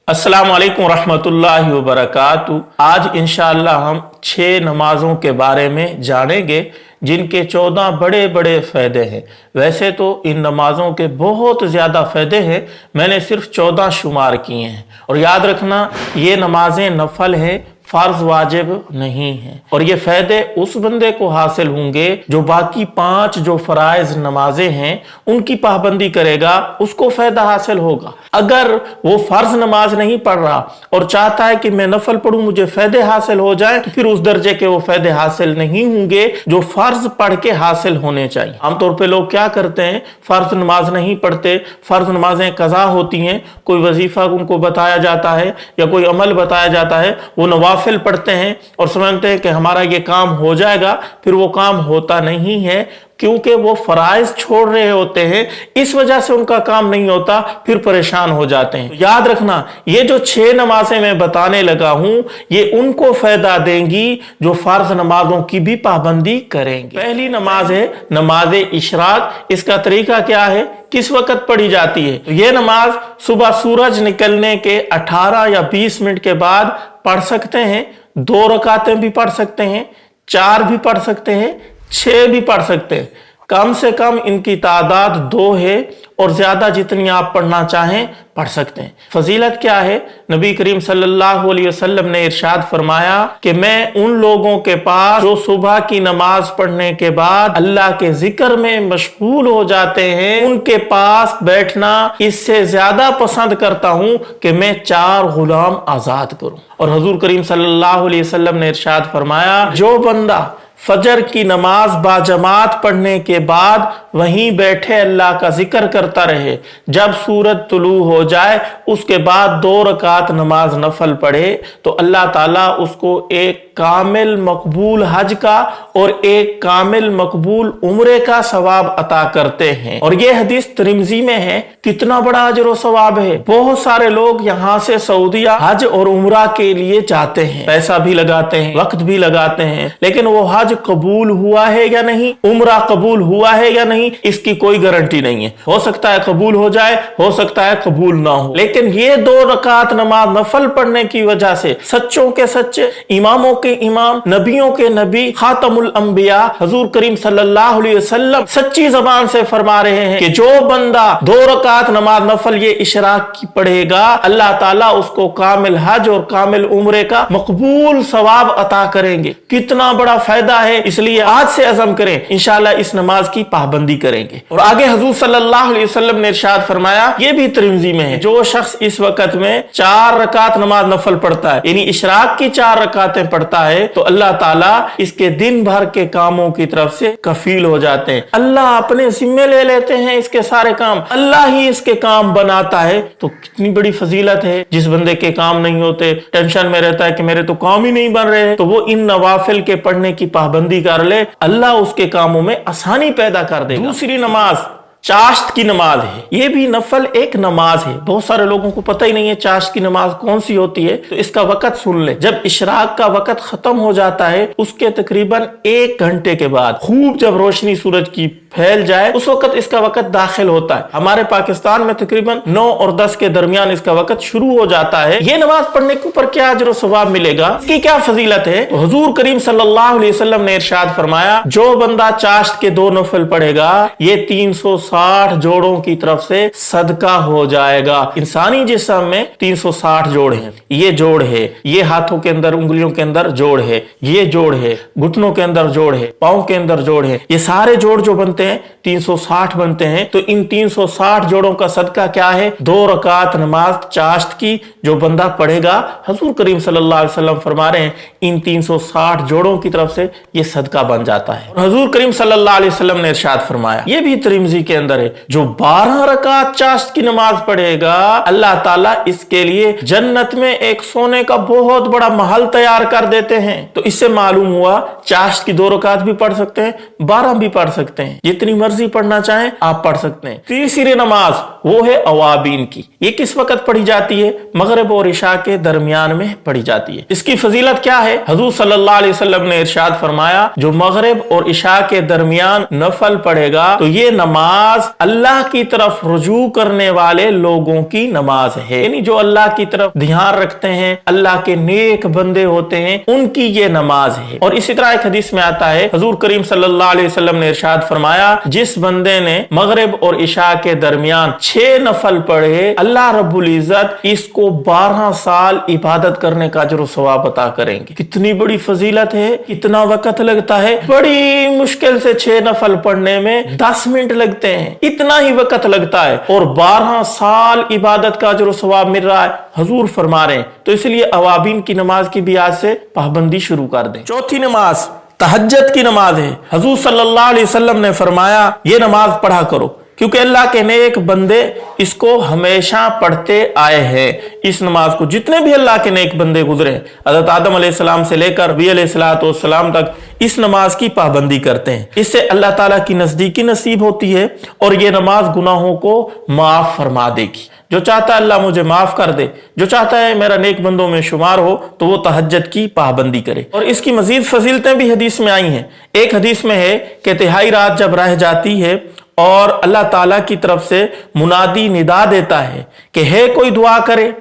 अस्सलाम वालेकुम रहमतुल्लाहि व बरकातुहू। आज इंशाअल्लाह हम 6 नमाजों के बारे में जानेंगे जिनके 14 बड़े बड़े फ़ायदे हैं। वैसे तो इन नमाजों के बहुत ज़्यादा फ़ायदे हैं, मैंने सिर्फ 14 शुमार किए हैं। और याद रखना, ये नमाजें नफल हैं, फ़र्ज वाजिब नहीं है। और ये फ़ायदे उस बंदे को हासिल होंगे जो बाकी 5 जो फ़राइज़ नमाजें हैं उनकी पाबंदी करेगा, उसको फ़ायदा हासिल होगा। अगर वो फ़र्ज नमाज नहीं पढ़ रहा और चाहता है कि मैं नफल पढ़ूं, मुझे फ़ायदे हासिल हो जाए, तो फिर उस दर्जे के वो फ़ायदे हासिल नहीं होंगे जो फ़र्ज पढ़ के हासिल होने चाहिए। आमतौर पर लोग क्या करते हैं, फ़र्ज नमाज नहीं पढ़ते, फ़र्ज नमाजें कज़ा होती हैं, कोई वजीफ़ा उनको बताया जाता है या कोई अमल बताया जाता है, वो नवाफिल पढ़ते हैं और समझते हैं कि हमारा ये काम हो जाएगा, फिर वो काम होता नहीं है क्योंकि वो फराइज छोड़ रहे होते हैं, इस वजह से उनका काम नहीं होता, फिर परेशान हो जाते हैं। तो याद रखना, ये जो 6 नमाजें मैं बताने लगा हूं, ये उनको फायदा देंगी जो फर्ज नमाजों की भी पाबंदी करेंगे। पहली नमाज है नमाज इशराक। इसका तरीका क्या है, किस वक्त पढ़ी जाती है? तो ये नमाज सुबह सूरज निकलने के 18 या 20 मिनट के बाद पढ़ सकते हैं। 2 रकातें भी पढ़ सकते हैं, 4 भी पढ़ सकते हैं, 6 भी पढ़ सकते हैं। कम से कम इनकी तादाद 2 है और ज्यादा जितनी आप पढ़ना चाहें पढ़ सकते हैं। फजीलत क्या है? नबी करीम सल्लल्लाहु अलैहि वसल्लम ने इरशाद फरमाया कि मैं उन लोगों के पास जो सुबह की नमाज पढ़ने के बाद अल्लाह के जिक्र में मशगूल हो जाते हैं, उनके पास बैठना इससे ज्यादा पसंद करता हूं कि मैं 4 गुलाम आजाद करूं। और हुजूर करीम सल्लल्लाहु अलैहि वसल्लम ने इरशाद फरमाया, जो बंदा फजर की नमाज बाजमात पढ़ने के बाद वहीं बैठे अल्लाह का जिक्र करता रहे, जब सूरज तुलू हो जाए उसके बाद 2 रकात नमाज नफल पढ़े, तो अल्लाह ताला उसको एक कामिल मकबूल हज का और एक कामिल मकबूल उम्रे का सवाब अता करते हैं। और ये हदीस तिरमिज़ी में है। कितना बड़ा अजर और सवाब है। बहुत सारे लोग यहाँ से सऊदीया हज और उम्रा के लिए जाते हैं, पैसा भी लगाते हैं, वक्त भी लगाते हैं, लेकिन वो हज कबूल हुआ है या नहीं, उम्रा कबूल हुआ है या नहीं, इसकी कोई गारंटी नहीं है। हो सकता है कबूल हो जाए, हो सकता है कबूल ना हो। लेकिन ये 2 रकात नमाज नफल पढ़ने की वजह से सच्चों के सच्चे, इमामों के इमाम, नबियों के नबी, खातमुल अंबिया हुजूर करीम सल्लल्लाहु अलैहि वसल्लम सच्ची जबान से फरमा रहे हैं कि जो बंदा 2 रकात नमाज नफल ये इशराक की पढ़ेगा, अल्लाह ताला उसको कामिल हज और कामिल उम्रे का मकबूल सवाब अता करेंगे। कितना बड़ा फायदा है। इसलिए आज से अज़म करें, इंशाअल्लाह इस नमाज की पाबंदी करेंगे। और आगे हुजूर सल्लल्लाहु अलैहि वसल्लम ने इरशाद फरमाया, ये भी तिरमिज़ी में है, जो शख्स इस वक्त में 4 रकात नमाज नफल पढ़ता है, यानी इशराक की 4 रकातें पढ़ता है, तो अल्लाह ताला इसके दिन भर के कामों की तरफ से कफील हो जाते हैं। अल्लाह अपने जिम्मे ले लेते हैं इसके सारे काम, अल्लाह ही इसके काम बनाता है। तो कितनी बड़ी फजीलत है। जिस बंदे के काम नहीं होते, टेंशन में रहता है कि मेरे तो काम ही नहीं बन रहे, तो वो इन नवाफिल के पढ़ने की पाबंदी कर ले, अल्लाह उसके कामों में आसानी पैदा कर देगा। दूसरी नमाज चाश्त की नमाज है। ये भी नफल एक नमाज है। बहुत सारे लोगों को पता ही नहीं है चाश्त की नमाज कौन सी होती है। तो इसका वक़्त सुन ले। जब इशराक का वक़्त खत्म हो जाता है, उसके तकरीबन 1 घंटे के बाद खूब जब रोशनी सूरज की फैल जाए, उस वक्त इसका वक़्त दाखिल होता है। हमारे पाकिस्तान में तकरीबन 9 और 10 के दरमियान इसका वक़्त शुरू हो जाता है। ये नमाज पढ़ने के ऊपर क्या अजर और सवाब मिलेगा, इसकी क्या फजीलत है? तो हुजूर करीम सल्लल्लाहु अलैहि वसल्लम ने इरशाद फरमाया, जो बंदा चाश्त के 2 नफल पढ़ेगा, ये 360 जोड़ों की तरफ से सदका हो जाएगा। इंसानी जिस्म में 360 जोड़ हैं। ये जोड़ है, ये हाथों के अंदर उंगलियों के अंदर जोड़ है, ये जोड़ है, घुटनों के अंदर जोड़ है, पाँव के अंदर जोड़ है, ये सारे जोड़ जो बनते हैं 360 बनते हैं। तो इन 360 जोड़ों का सदका क्या है? 2 रकात नमाज चाश्त की जो बंदा पढ़ेगा, हुजूर करीम सल्लल्लाहु अलैहि वसल्लम फरमा रहे हैं, इन 360 जोड़ों की तरफ से ये सदका बन जाता है। और हुजूर करीम सल्लल्लाहु अलैहि वसल्लम ने इरशाद फरमाया, ये भी तिरमिज़ी के अंदर है, जो 12 रकात चाश्त की नमाज पढ़ेगा, अल्लाह ताला इसके लिए जन्नत में एक सोने का बहुत बड़ा महल तैयार कर देते हैं। तो इससे मालूम हुआ चाश्त की 2 रकात भी पढ़ सकते हैं, 12 भी पढ़ सकते हैं, जितनी मर्जी पढ़ना चाहें आप पढ़ सकते हैं। तीसरी नमाज वो है अवाबीन की। ये किस वक्त पढ़ी जाती है? मगरिब और इशा के दरमियान में पढ़ी जाती है। इसकी फजीलत क्या है? हुजूर सल्लल्लाहु अलैहि वसल्लम ने इरशाद फरमाया, जो मगरिब और इशा के दरमियान नफल पढ़ेगा तो ये नमाज अल्लाह की तरफ रुजू करने वाले लोगों की नमाज है, यानी जो अल्लाह की तरफ ध्यान रखते हैं, अल्लाह के नेक बंदे होते हैं, उनकी ये नमाज है। और इसी तरह एक हदीस में आता है, हुजूर करीम सल्लल्लाहु अलैहि वसल्लम ने इरशाद फरमाया, जिस बंदे ने मगरिब और इशा के दरमियान 6 नफल पढ़े, अल्लाह रब्बुल इज्जत इसको 12 साल इबादत करने का अजर सवाब अता करेंगे। कितनी बड़ी फजीलत है, कितना वक्त लगता है, बड़ी मुश्किल से 6 नफल पढ़ने में 10 मिनट लगते हैं, इतना ही वक्त लगता है और 12 साल इबादत का अजर सवाब मिल रहा है, हुजूर फरमा रहे हैं। तो इसलिए अवाबीन की नमाज की भी आज से पाबंदी शुरू कर दें। चौथी नमाज तहज्जुद की नमाज है। हुजूर सल्लल्लाहु अलैहि वसल्लम ने फरमाया, ये नमाज पढ़ा करो, क्योंकि अल्लाह के नेक बंदे इसको हमेशा पढ़ते आए हैं। इस नमाज को जितने भी अल्लाह के नेक बंदे गुजरे, हज़रत आदम अलैहिस्सलाम से लेकर नबी अलैहिस्सलाम तक, इस नमाज की पाबंदी करते हैं। इससे अल्लाह ताला की नजदीकी नसीब होती है और ये नमाज गुनाहों को माफ फरमा देगी। जो चाहता है अल्लाह मुझे माफ कर दे, जो चाहता है मेरा नेक बंदों में शुमार हो, तो वो तहज्जुद की पाबंदी करे। और इसकी मजीद फजीलतें भी हदीस में आई हैं। एक हदीस में है कि तिहाई रात जब रह जाती है और अल्लाह ताला की तरफ से मुनादी निदा देता है कि है कोई दुआ करे,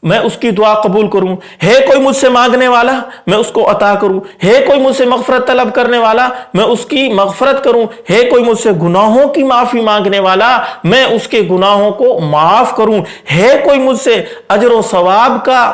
मैं उसकी दुआ कबूल करूं, है कोई मुझसे मांगने वाला, मैं उसको अता करूं, है कोई मुझसे मगफरत तलब करने वाला, मैं उसकी मगफरत करूं, है कोई मुझसे गुनाहों की माफी मांगने वाला, मैं उसके गुनाहों को माफ करूं, है कोई मुझसे अजर व सवाब का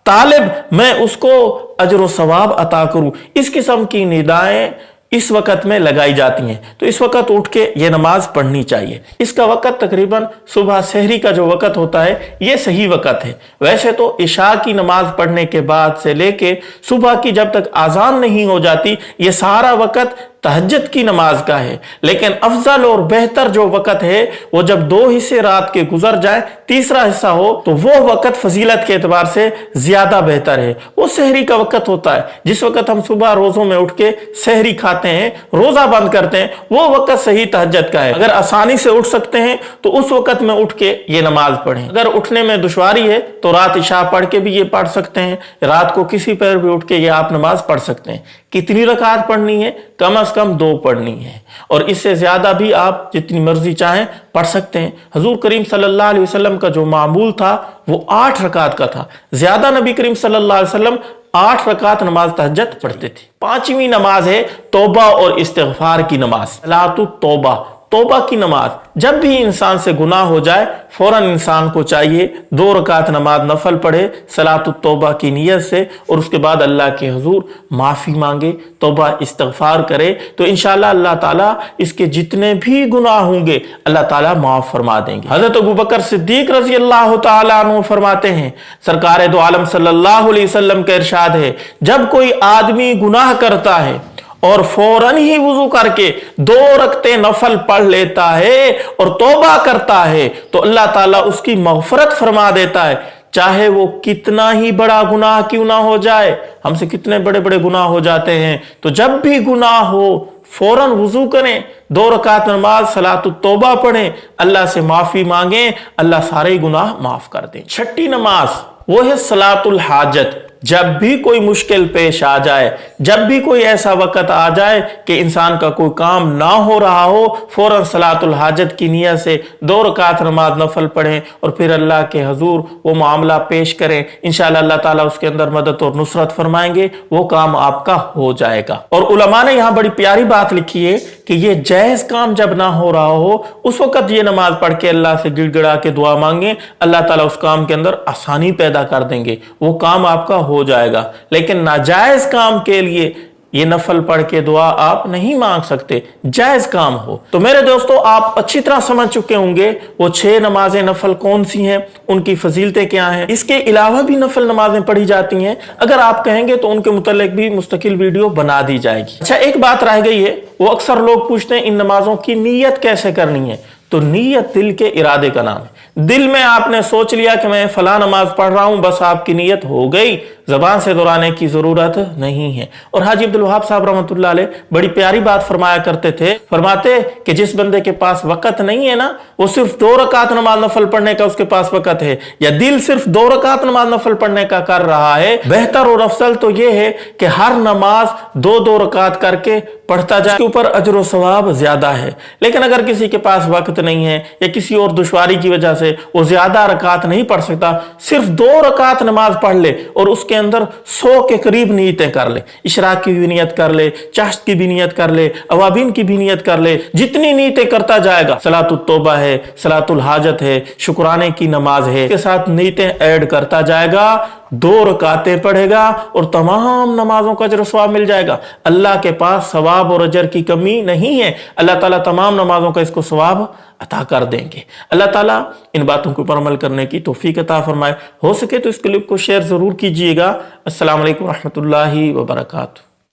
तालिब, मैं उसको अजर व सवाब अता करूं। इस किस्म की निदाएं इस वक्त में लगाई जाती हैं। तो इस वक्त उठ के ये नमाज पढ़नी चाहिए। इसका वक्त तकरीबन सुबह सहरी का जो वक्त होता है, ये सही वक्त है। वैसे तो इशा की नमाज पढ़ने के बाद से लेके सुबह की जब तक आजान नहीं हो जाती, ये सारा वक्त तहज्जुद की नमाज का है। लेकिन अफजल और बेहतर जो वक्त है, वो जब 2 हिस्से रात के गुजर जाए, तीसरा हिस्सा हो, तो वो वक्त फजीलत के एतबार से ज्यादा बेहतर है। वो सहरी का वक्त होता है, जिस वक्त हम सुबह रोजों में उठ के सहरी खाते हैं, रोजा बंद करते हैं, वो वक्त सही तहज्जुद का है। अगर आसानी से उठ सकते हैं तो उस वक्त में उठ के ये नमाज पढ़ें। अगर उठने में दुश्वारी है तो रात इशा पढ़ के भी ये पढ़ सकते हैं। रात को किसी पर भी उठ के ये आप नमाज पढ़ सकते हैं। कितनी रकात पढ़नी है? कम से कम 2 पढ़नी है, और इससे ज्यादा भी आप जितनी मर्जी चाहें पढ़ सकते हैं। हुजूर करीम सल्लल्लाहु अलैहि वसल्लम का जो मामूल था वो 8 रकात का था। ज्यादा नबी करीम सल्लल्लाहु अलैहि वसल्लम 8 रकात नमाज तहज्जुद पढ़ते थे। 5वीं नमाज है तौबा और इस्तिगफार की नमाज, सलातुत तौबा, तौबा की नमाज। जब भी इंसान से गुनाह हो जाए, फौरन इंसान को चाहिए 2 रकात नमाज नफल पढ़े सलातुत तौबा की नियत से, और उसके बाद अल्लाह के हुजूर माफी मांगे, तौबा इस्तिगफार करे, तो इंशाअल्लाह अल्लाह ताला इसके जितने भी गुनाह होंगे अल्लाह ताला माफ फरमा देंगे। हजरत अबू बकर सिद्दीक रज़ी अल्लाह ताला अन्हु फरमाते हैं, सरकार दो आलम सल्लल्लाहु अलैहि वसल्लम का इरशाद है, जब कोई आदमी गुनाह करता है और फौरन ही वुजू करके 2 रकते नफल पढ़ लेता है और तौबा करता है, तो अल्लाह ताला उसकी मगफरत फरमा देता है, चाहे वो कितना ही बड़ा गुनाह क्यों ना हो जाए। हमसे कितने बड़े बड़े गुनाह हो जाते हैं। तो जब भी गुनाह हो फौरन वुजू करें, 2 रकात नमाज सलातुत तौबा पढ़ें, अल्लाह से माफी मांगें, अल्लाह सारे गुनाह माफ कर दे। 6ठी नमाज वो है सलातुल हाजत। जब भी कोई मुश्किल पेश आ जाए, जब भी कोई ऐसा वक्त आ जाए कि इंसान का कोई काम ना हो रहा हो, फौरन सलातुल हाजत की नियत से 2 रकात नमाज नफल पढ़ें और फिर अल्लाह के हुजूर वो मामला पेश करें। इंशाअल्लाह अल्लाह ताला उसके अंदर मदद और नुसरत फरमाएंगे, वो काम आपका हो जाएगा। और उलमा ने यहाँ बड़ी प्यारी बात लिखी है कि ये जायज काम जब ना हो रहा हो, उस वक्त ये नमाज पढ़ के अल्लाह से गिड़गिड़ा के दुआ मांगे, अल्लाह ताला उस काम के अंदर आसानी पैदा कर देंगे, वो काम आपका हो जाएगा। लेकिन नाजायज काम के लिए ये नफल पढ़ के दुआ आप नहीं मांग सकते, जायज काम हो। तो मेरे दोस्तों, आप अच्छी तरह समझ चुके होंगे वो 6 नमाजें नफल कौन सी हैं, उनकी फजीलतें क्या हैं। इसके अलावा भी नफल नमाजें पढ़ी जाती हैं, अगर आप कहेंगे तो उनके मुतालिक भी मुस्तकिल वीडियो बना दी जाएगी। अच्छा, एक बात रह गई है, वो अक्सर लोग पूछते हैं इन नमाजों की नीयत कैसे करनी है। तो नीयत दिल के इरादे का नाम है। दिल में आपने सोच लिया कि मैं फला नमाज पढ़ रहा हूं, बस आपकी नीयत हो गई, जबान से दोहराने की जरूरत नहीं है। और हाजी अब्दुल वहाब साहब रहमतुल्लाह अलैह बड़ी प्यारी बात फरमाया करते थे, फरमाते कि जिस बंदे के पास वक़्त नहीं है ना, वो सिर्फ 2 रकात नमाज नफल पढ़ने का उसके पास वक़्त है, या दिल सिर्फ 2 रकात नमाज नफल पढ़ने का कर रहा है, बेहतर और अफसल तो यह है कि हर नमाज 2-2 रकात करके पढ़ता जाए, इसके ऊपर अजर व सवाब ज्यादा है। लेकिन अगर किसी के पास वक्त नहीं है या किसी और दुश्वारी की वजह से वो ज्यादा रकात नहीं पढ़ सकता, सिर्फ 2 रकात नमाज पढ़ ले और उसके अंदर 100 के करीब नीयतें कर ले, इशराक की भी नियत कर ले, चाश्त की भी नियत कर ले, अवाबिन की भी नियत कर ले, जितनी नीयतें करता जाएगा, सलातुल तौबा है, सलातुल हाजत है, शुक्राने की नमाज है, के साथ नीयतें ऐड करता जाएगा, 2 रकातें पढ़ेगा और तमाम नमाजों का अजर सवाब मिल जाएगा। अल्लाह के पास सवाब और अजर की कमी नहीं है, अल्लाह ताला तमाम नमाजों का इसको सवाब अता कर देंगे। अल्लाह ताला इन बातों के ऊपर अमल करने की तौफीक अता फरमाए। हो सके तो इस क्लिप को शेयर जरूर कीजिएगा। अस्सलाम वालेकुम रहमतुल्लाहि व बरकातहू।